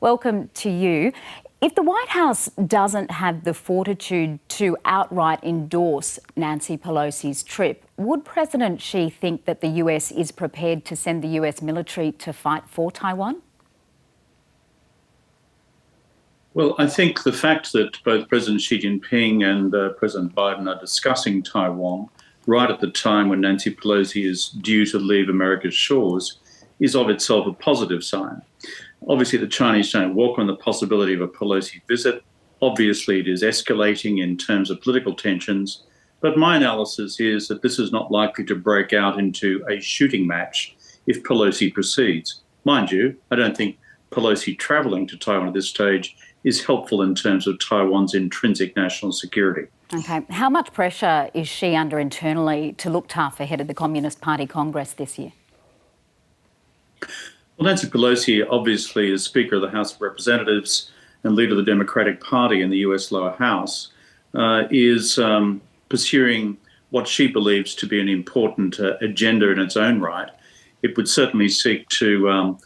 welcome to you. If the White House doesn't have the fortitude to outright endorse Nancy Pelosi's trip, would President Xi think that the US is prepared to send the US military to fight for Taiwan? Well, I think the fact that both President Xi Jinping and President Biden are discussing Taiwan right at the time when Nancy Pelosi is due to leave America's shores is of itself a positive sign. Obviously, the Chinese don't welcome the possibility of a Pelosi visit. Obviously, it is escalating in terms of political tensions. But my analysis is that this is not likely to break out into a shooting match if Pelosi proceeds. Mind you, I don't think Pelosi travelling to Taiwan at this stage is helpful in terms of Taiwan's intrinsic national security. OK. How much pressure is she under internally to look tough ahead of the Communist Party Congress this year? Well, Nancy Pelosi obviously is Speaker of the House of Representatives and leader of the Democratic Party in the US lower house, is pursuing what she believes to be an important agenda in its own right. It would certainly seek to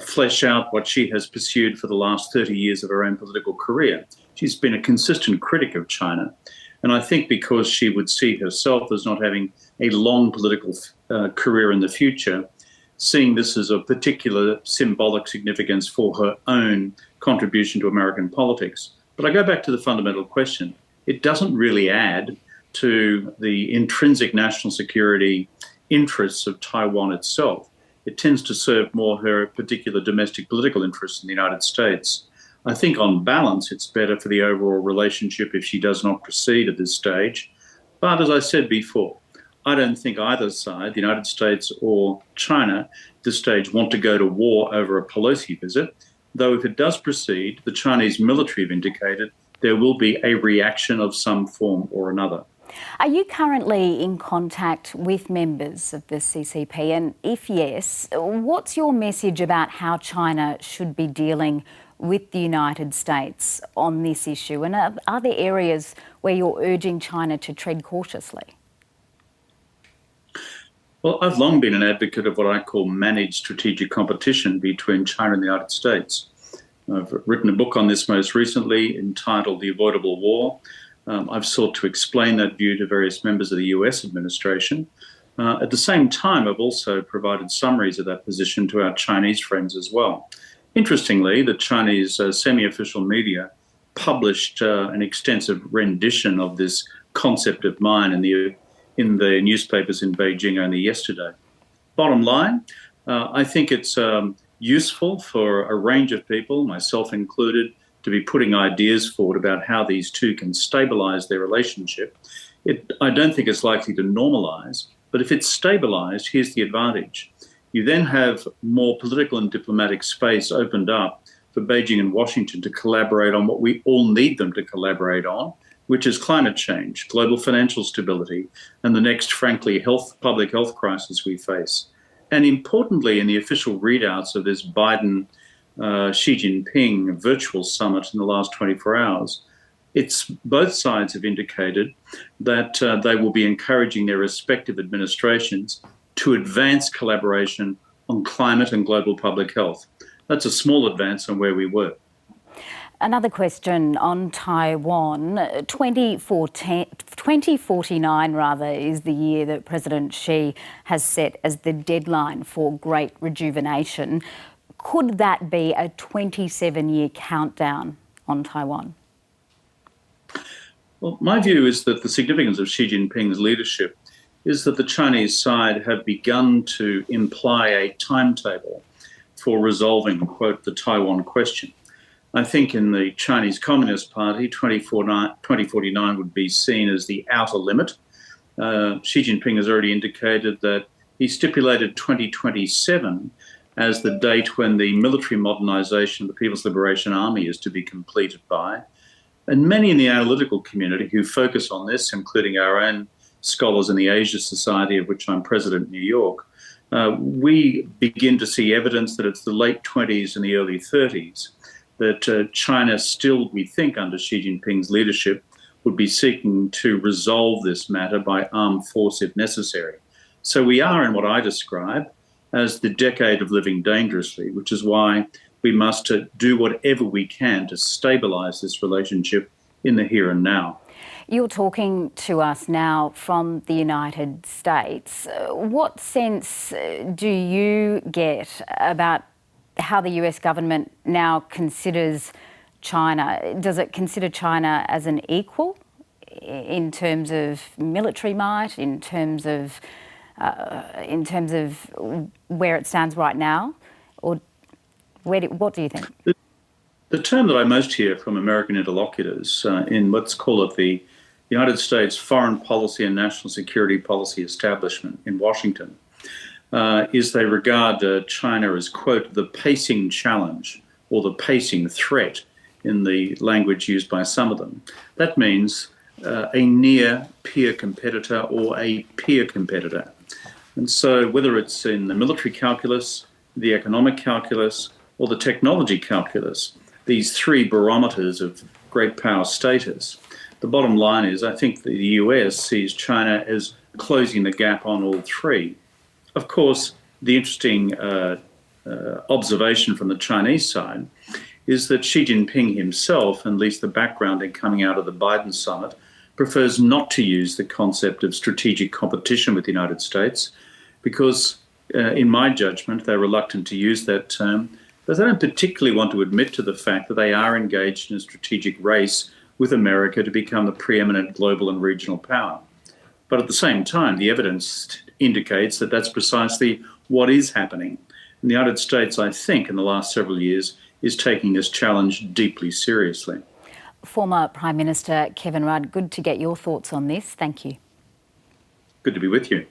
flesh out what she has pursued for the last 30 years of her own political career. She's been a consistent critic of China. And I think because she would see herself as not having a long political career in the future, seeing this as a particular symbolic significance for her own contribution to American politics. But I go back to the fundamental question. It doesn't really add to the intrinsic national security interests of Taiwan itself. It tends to serve more her particular domestic political interests in the United States. I think on balance, it's better for the overall relationship if she does not proceed at this stage. But as I said before, I don't think either side, the United States or China, at this stage want to go to war over a Pelosi visit, though if it does proceed, the Chinese military have indicated there will be a reaction of some form or another. Are you currently in contact with members of the CCP? And if yes, what's your message about how China should be dealing with the United States on this issue? And are there areas where you're urging China to tread cautiously? Well, I've long been an advocate of what I call managed strategic competition between China and the United States. I've written a book on this most recently entitled The Avoidable War. I've sought to explain that view to various members of the US administration. At the same time, I've also provided summaries of that position to our Chinese friends as well. Interestingly, the Chinese semi-official media published an extensive rendition of this concept of mine in the newspapers in Beijing only yesterday. Bottom line, I think it's useful for a range of people, myself included, to be putting ideas forward about how these two can stabilise their relationship. I don't think it's likely to normalise, but if it's stabilised, here's the advantage. You then have more political and diplomatic space opened up for Beijing and Washington to collaborate on what we all need them to collaborate on, which is climate change, global financial stability, and the next, frankly, public health crisis we face. And importantly, in the official readouts of this Biden Xi Jinping virtual summit in the last 24 hours, both sides have indicated that they will be encouraging their respective administrations to advance collaboration on climate and global public health. That's a small advance on where we were. Another question on Taiwan. 2049 is the year that President Xi has set as the deadline for great rejuvenation. Could that be a 27-year countdown on Taiwan? Well, my view is that the significance of Xi Jinping's leadership is that the Chinese side have begun to imply a timetable for resolving, quote, the Taiwan question. I think in the Chinese Communist Party, 2049 would be seen as the outer limit. Xi Jinping has already indicated that he stipulated 2027 as the date when the military modernization of the People's Liberation Army is to be completed by. And many in the analytical community who focus on this, including our own scholars in the Asia Society, of which I'm president in New York, we begin to see evidence that it's the late 20s and the early 30s that China still, we think, under Xi Jinping's leadership, would be seeking to resolve this matter by armed force if necessary. So we are in what I describe as the decade of living dangerously, which is why we must do whatever we can to stabilise this relationship in the here and now. You're talking to us now from the United States. What sense do you get about how the US government now considers China? Does it consider China as an equal in terms of military might, in terms of where it stands right now, or what do you think? The term that I most hear from American interlocutors in let's call it the United States foreign policy and national security policy establishment in Washington is they regard China as, quote, the pacing challenge or the pacing threat in the language used by some of them. That means a near peer competitor or a peer competitor. And so whether it's in the military calculus, the economic calculus, or the technology calculus, these three barometers of great power status, the bottom line is I think the US sees China as closing the gap on all three. Of course, the interesting observation from the Chinese side is that Xi Jinping himself, and at least the background in coming out of the Biden summit, prefers not to use the concept of strategic competition with the United States because, in my judgment, they're reluctant to use that term, but they don't particularly want to admit to the fact that they are engaged in a strategic race with America to become the preeminent global and regional power. But at the same time, the evidence indicates that that's precisely what is happening. And the United States, I think, in the last several years, is taking this challenge deeply seriously. Former Prime Minister Kevin Rudd, good to get your thoughts on this. Thank you. Good to be with you.